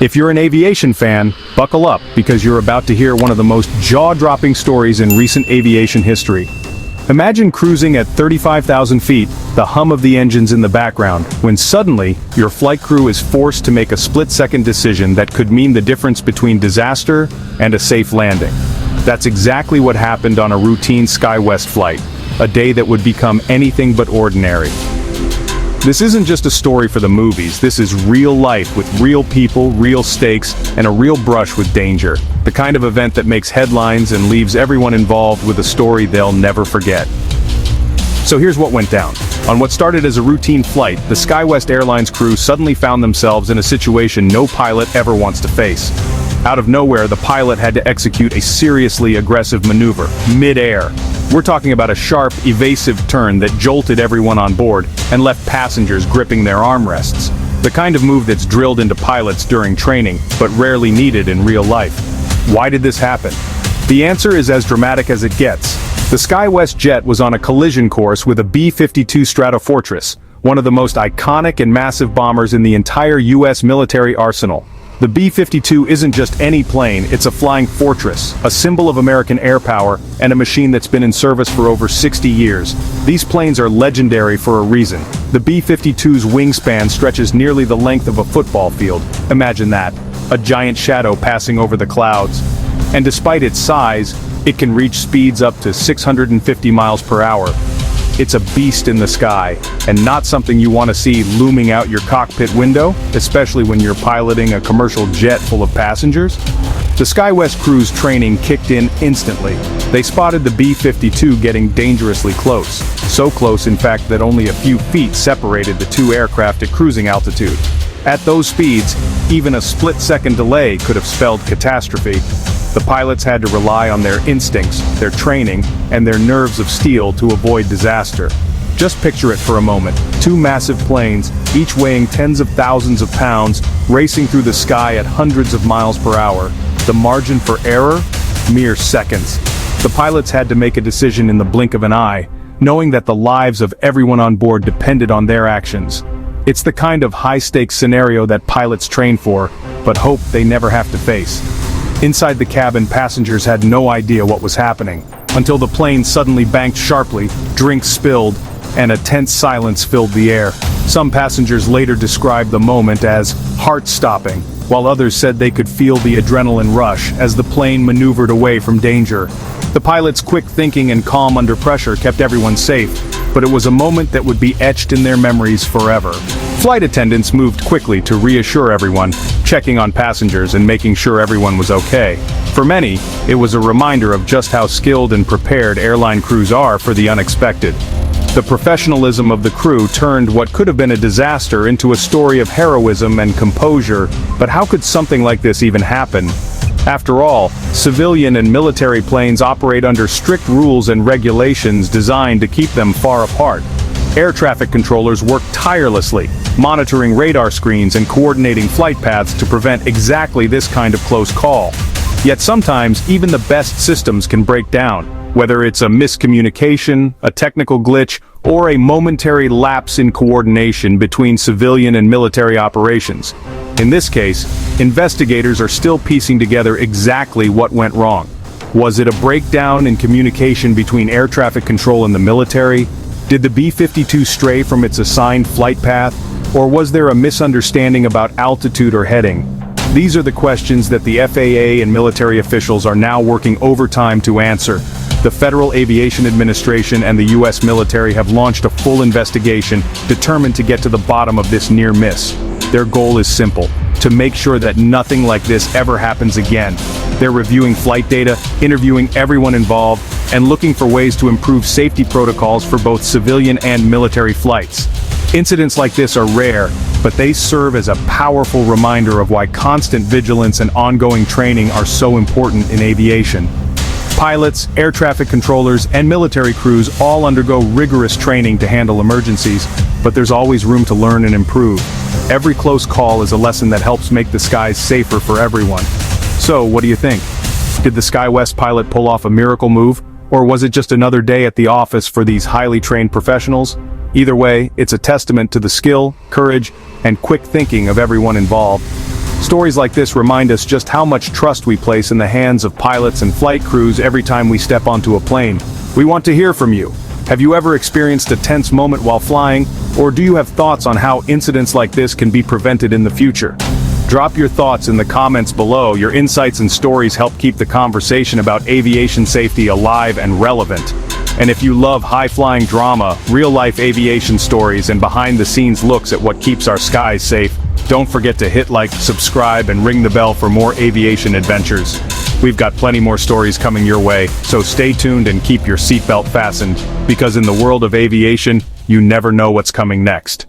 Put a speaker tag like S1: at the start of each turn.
S1: If you're an aviation fan, buckle up because you're about to hear one of the most jaw-dropping stories in recent aviation history. Imagine cruising at 35,000 feet, the hum of the engines in the background, when suddenly, your flight crew is forced to make a split-second decision that could mean the difference between disaster and a safe landing. That's exactly what happened on a routine SkyWest flight, a day that would become anything but ordinary. This isn't just a story for the movies, this is real life with real people, real stakes, and a real brush with danger. The kind of event that makes headlines and leaves everyone involved with a story they'll never forget. So here's what went down. On what started as a routine flight, the SkyWest Airlines crew suddenly found themselves in a situation no pilot ever wants to face. Out of nowhere, the pilot had to execute a seriously aggressive maneuver, midair. We're talking about a sharp, evasive turn that jolted everyone on board and left passengers gripping their armrests. The kind of move that's drilled into pilots during training, but rarely needed in real life. Why did this happen? The answer is as dramatic as it gets. The SkyWest jet was on a collision course with a B-52 Stratofortress, one of the most iconic and massive bombers in the entire U.S. military arsenal. The B-52 isn't just any plane, it's a flying fortress, a symbol of American air power, and a machine that's been in service for over 60 years. These planes are legendary for a reason. The B-52's wingspan stretches nearly the length of a football field. Imagine that, a giant shadow passing over the clouds. And despite its size, it can reach speeds up to 650 miles per hour. It's a beast in the sky, and not something you want to see looming out your cockpit window, especially when you're piloting a commercial jet full of passengers. The SkyWest crew's training kicked in instantly. They spotted the B-52 getting dangerously close. So close, in fact, that only a few feet separated the two aircraft at cruising altitude. At those speeds, even a split-second delay could have spelled catastrophe. The pilots had to rely on their instincts, their training, and their nerves of steel to avoid disaster. Just picture it for a moment. Two massive planes, each weighing tens of thousands of pounds, racing through the sky at hundreds of miles per hour. The margin for error? Mere seconds. The pilots had to make a decision in the blink of an eye, knowing that the lives of everyone on board depended on their actions. It's the kind of high-stakes scenario that pilots train for, but hope they never have to face. Inside the cabin, passengers had no idea what was happening, until the plane suddenly banked sharply, drinks spilled, and a tense silence filled the air. Some passengers later described the moment as heart-stopping, while others said they could feel the adrenaline rush as the plane maneuvered away from danger. The pilot's quick thinking and calm under pressure kept everyone safe, but it was a moment that would be etched in their memories forever. Flight attendants moved quickly to reassure everyone, checking on passengers and making sure everyone was okay. For many, it was a reminder of just how skilled and prepared airline crews are for the unexpected. The professionalism of the crew turned what could have been a disaster into a story of heroism and composure, but how could something like this even happen? After all, civilian and military planes operate under strict rules and regulations designed to keep them far apart. Air traffic controllers work tirelessly, monitoring radar screens and coordinating flight paths to prevent exactly this kind of close call. Yet sometimes, even the best systems can break down, whether it's a miscommunication, a technical glitch, or a momentary lapse in coordination between civilian and military operations. In this case, investigators are still piecing together exactly what went wrong. Was it a breakdown in communication between air traffic control and the military? Did the B-52 stray from its assigned flight path? Or was there a misunderstanding about altitude or heading? These are the questions that the FAA and military officials are now working overtime to answer. The Federal Aviation Administration and the U.S. military have launched a full investigation, determined to get to the bottom of this near miss. Their goal is simple: to make sure that nothing like this ever happens again. They're reviewing flight data, interviewing everyone involved, and looking for ways to improve safety protocols for both civilian and military flights. Incidents like this are rare, but they serve as a powerful reminder of why constant vigilance and ongoing training are so important in aviation. Pilots, air traffic controllers, and military crews all undergo rigorous training to handle emergencies, but there's always room to learn and improve. Every close call is a lesson that helps make the skies safer for everyone. So, what do you think? Did the SkyWest pilot pull off a miracle move, or was it just another day at the office for these highly trained professionals? Either way, it's a testament to the skill, courage, and quick thinking of everyone involved. Stories like this remind us just how much trust we place in the hands of pilots and flight crews every time we step onto a plane. We want to hear from you. Have you ever experienced a tense moment while flying, or do you have thoughts on how incidents like this can be prevented in the future? Drop your thoughts in the comments below. Your insights and stories help keep the conversation about aviation safety alive and relevant. And if you love high-flying drama, real-life aviation stories, and behind-the-scenes looks at what keeps our skies safe, don't forget to hit like, subscribe, and ring the bell for more aviation adventures. We've got plenty more stories coming your way, so stay tuned and keep your seatbelt fastened, because in the world of aviation, you never know what's coming next.